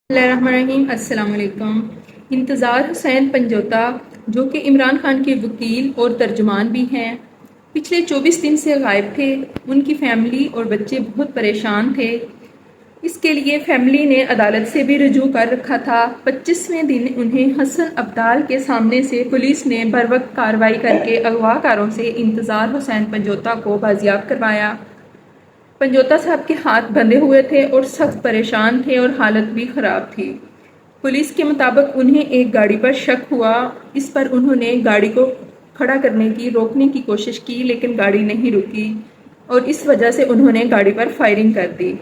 اللہ الرحمن الرحیم۔ السلام علیکم۔ انتظار حسین پنجوتا جو کہ عمران خان کے وکیل اور ترجمان بھی ہیں، پچھلے 24 دن سے غائب تھے۔ ان کی فیملی اور بچے بہت پریشان تھے۔ اس کے لیے فیملی نے عدالت سے بھی رجوع کر رکھا تھا۔ 25ویں دن انہیں حسن عبدال کے سامنے سے پولیس نے بروقت کارروائی کر کے اغوا کاروں سے انتظار حسین پنجوتا کو بازیاب کروایا۔ پنجوتا صاحب کے ہاتھ بندھے ہوئے تھے اور سخت پریشان تھے اور حالت بھی خراب تھی۔ پولیس کے مطابق انہیں ایک گاڑی پر شک ہوا۔ اس پر انہوں نے گاڑی کو کھڑا کرنے کی روکنے کی کوشش کی لیکن گاڑی نہیں رکی اور اس وجہ سے انہوں نے گاڑی پر فائرنگ کر دی۔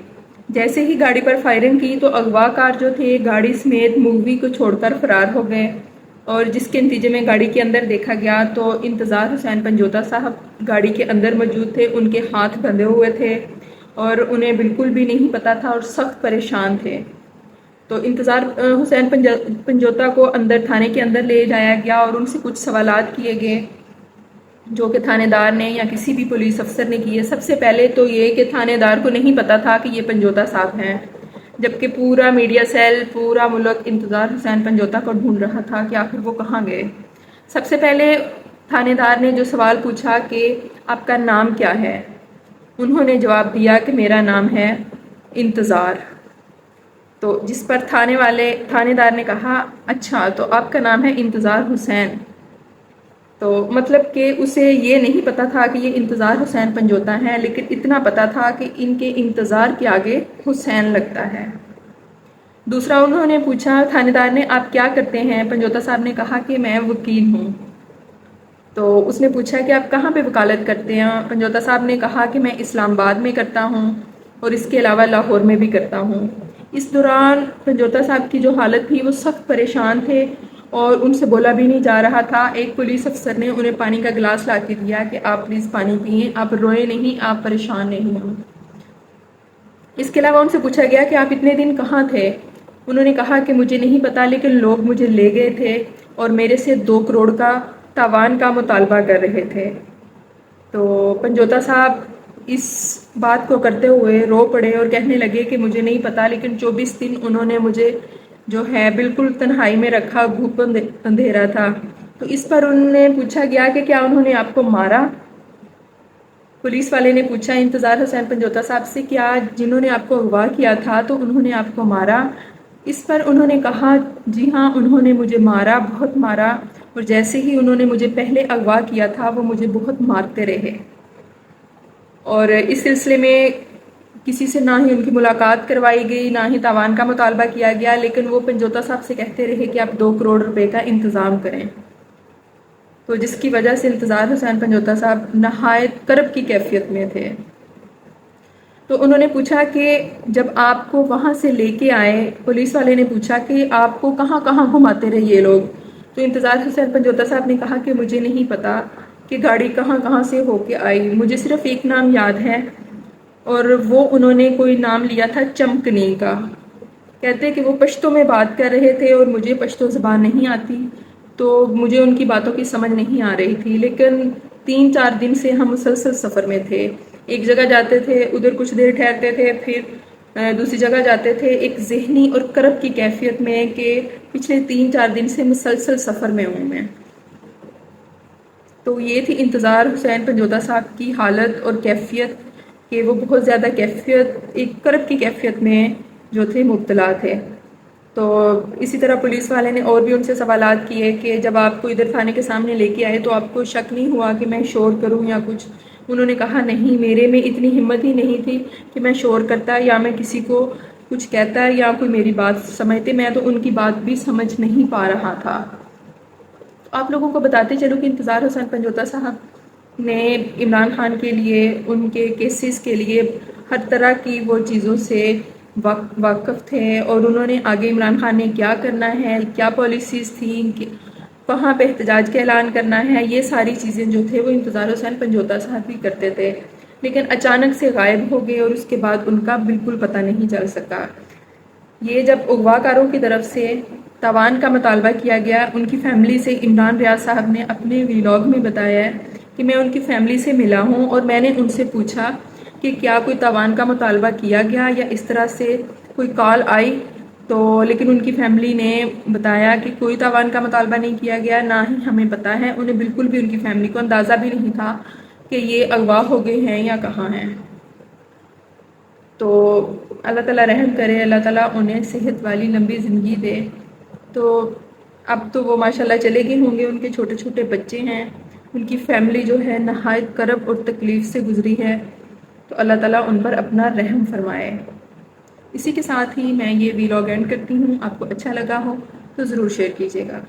جیسے ہی گاڑی پر فائرنگ کی تو اغوا کار جو تھے گاڑی سمیت مووی کو چھوڑ کر فرار ہو گئے، اور جس کے نتیجے میں گاڑی کے اندر دیکھا گیا تو انتظار حسین پنجوتا صاحب گاڑی کے اندر موجود تھے۔ ان کے ہاتھ بندھے ہوئے تھے اور انہیں بالکل بھی نہیں پتہ تھا اور سخت پریشان تھے۔ تو انتظار حسین پنجوتا کو اندر تھانے کے اندر لے جایا گیا اور ان سے کچھ سوالات کیے گئے جو کہ تھانے دار نے یا کسی بھی پولیس افسر نے کیے۔ سب سے پہلے تو یہ کہ تھانے دار کو نہیں پتہ تھا کہ یہ پنجوتا صاحب ہیں، جبکہ پورا میڈیا سیل، پورا ملک انتظار حسین پنجوتا کو ڈھونڈ رہا تھا کہ آخر وہ کہاں گئے۔ سب سے پہلے تھانے دار نے جو سوال پوچھا کہ آپ کا نام کیا ہے، انہوں نے جواب دیا کہ میرا نام ہے انتظار۔ تو جس پر تھانے دار نے کہا اچھا تو آپ کا نام ہے انتظار حسین، تو مطلب کہ اسے یہ نہیں پتا تھا کہ یہ انتظار حسین پنجوتا ہیں، لیکن اتنا پتا تھا کہ ان کے انتظار کے آگے حسین لگتا ہے۔ دوسرا انہوں نے پوچھا تھانے دار نے آپ کیا کرتے ہیں، پنجوتا صاحب نے کہا کہ میں وکیل ہوں۔ تو اس نے پوچھا کہ آپ کہاں پہ وکالت کرتے ہیں، پنجوتا صاحب نے کہا کہ میں اسلام آباد میں کرتا ہوں اور اس کے علاوہ لاہور میں بھی کرتا ہوں۔ اس دوران پنجوتا صاحب کی جو حالت تھی وہ سخت پریشان تھے اور ان سے بولا بھی نہیں جا رہا تھا۔ ایک پولیس افسر نے انہیں پانی کا گلاس لا کے دیا کہ آپ پلیز پانی پئیں، آپ روئیں نہیں، آپ پریشان نہیں ہوں۔ اس کے علاوہ ان سے پوچھا گیا کہ آپ اتنے دن کہاں تھے، انہوں نے کہا کہ مجھے نہیں پتا لیکن لوگ مجھے لے گئے تھے اور میرے سے 2 کروڑ کا تاوان کا مطالبہ کر رہے تھے۔ تو پنجوتا صاحب اس بات کو کرتے ہوئے رو پڑے اور کہنے لگے کہ مجھے نہیں پتا، لیکن 24 دن انہوں نے مجھے جو ہے بالکل تنہائی میں رکھا، گھوپ اندھیرا تھا۔ تو اس پر انہوں نے پوچھا گیا کہ کیا انہوں نے آپ کو مارا؟ پولیس والے نے پوچھا انتظار حسین پنجوتا صاحب سے کیا جنہوں نے آپ کو اغوا کیا تھا تو انہوں نے آپ کو مارا؟ اس پر انہوں نے کہا جی ہاں انہوں نے مجھے مارا، بہت مارا، اور جیسے ہی انہوں نے مجھے پہلے اغوا کیا تھا وہ مجھے بہت مارتے رہے، اور اس سلسلے میں کسی سے نہ ہی ان کی ملاقات کروائی گئی، نہ ہی تاوان کا مطالبہ کیا گیا، لیکن وہ پنجوتا صاحب سے کہتے رہے کہ آپ 2 کروڑ روپے کا انتظام کریں۔ تو جس کی وجہ سے انتظار حسین پنجوتا صاحب نہایت کرب کی کیفیت میں تھے۔ تو انہوں نے پوچھا کہ جب آپ کو وہاں سے لے کے آئے، پولیس والے نے پوچھا کہ آپ کو کہاں کہاں گھماتے رہے یہ لوگ، تو انتظار حسین پنجوتا صاحب نے کہا کہ مجھے نہیں پتا کہ گاڑی کہاں کہاں سے ہو کے آئی، مجھے صرف ایک نام یاد ہے اور وہ انہوں نے کوئی نام لیا تھا چمکنی کا۔ کہتے کہ وہ پشتو میں بات کر رہے تھے اور مجھے پشتو زبان نہیں آتی تو مجھے ان کی باتوں کی سمجھ نہیں آ رہی تھی، لیکن 3-4 دن سے ہم مسلسل سفر میں تھے، ایک جگہ جاتے تھے، ادھر کچھ دیر ٹھہرتے تھے، پھر دوسری جگہ جاتے تھے، ایک ذہنی اور کرب کی کیفیت میں کہ پچھلے 3-4 دن سے مسلسل سفر میں ہوں میں۔ تو یہ تھی انتظار حسین پنجوتا صاحب کی حالت اور کیفیت کہ وہ بہت زیادہ ایک کرب کی کیفیت میں جو تھے مبتلا تھے۔ تو اسی طرح پولیس والے نے اور بھی ان سے سوالات کیے کہ جب آپ کو ادھر تھانے کے سامنے لے کے آئے تو آپ کو شک نہیں ہوا کہ میں شور کروں یا کچھ؟ انہوں نے کہا نہیں، میرے میں اتنی ہمت ہی نہیں تھی کہ میں شور کرتا یا میں کسی کو کچھ کہتا یا کوئی میری بات سمجھتے، میں تو ان کی بات بھی سمجھ نہیں پا رہا تھا۔ آپ لوگوں کو بتاتے چلو کہ انتظار حسین پنجوتا صاحب نے عمران خان کے لیے، ان کے کیسز کے لیے ہر طرح کی وہ چیزوں سے واقف تھے، اور انہوں نے آگے عمران خان نے کیا کرنا ہے، کیا پالیسیز تھیں، کہاں پہ احتجاج کا اعلان کرنا ہے، یہ ساری چیزیں جو تھے وہ انتظار حسین پنجوتا صاحب بھی کرتے تھے، لیکن اچانک سے غائب ہو گئے اور اس کے بعد ان کا بالکل پتہ نہیں چل سکا۔ یہ جب اغوا کاروں کی طرف سے تاوان کا مطالبہ کیا گیا، ان کی فیملی سے عمران ریاض صاحب نے اپنے ویلاگ میں بتایا ہے کہ میں ان کی فیملی سے ملا ہوں اور میں نے ان سے پوچھا کہ کیا کوئی تاوان کا مطالبہ کیا گیا یا اس طرح سے کوئی کال آئی تو لیکن ان کی فیملی نے بتایا کہ کوئی تاوان کا مطالبہ نہیں کیا گیا، نہ ہی ہمیں پتہ ہے، انہیں بالکل بھی ان کی فیملی کو اندازہ بھی نہیں تھا کہ یہ اغوا ہو گئے ہیں یا کہاں ہیں۔ تو اللہ تعالیٰ رحم کرے، اللہ تعالیٰ انہیں صحت والی لمبی زندگی دے۔ تو اب تو وہ ماشاءاللہ چلے گئے ہوں گے، ان کے چھوٹے چھوٹے بچے ہیں، ان کی فیملی جو ہے نہایت کرب اور تکلیف سے گزری ہے، تو اللہ تعالیٰ ان پر اپنا رحم فرمائے۔ اسی کے ساتھ ہی میں یہ ویلاگ اینڈ کرتی ہوں۔ آپ کو اچھا لگا ہو تو ضرور شیئر کیجیے گا۔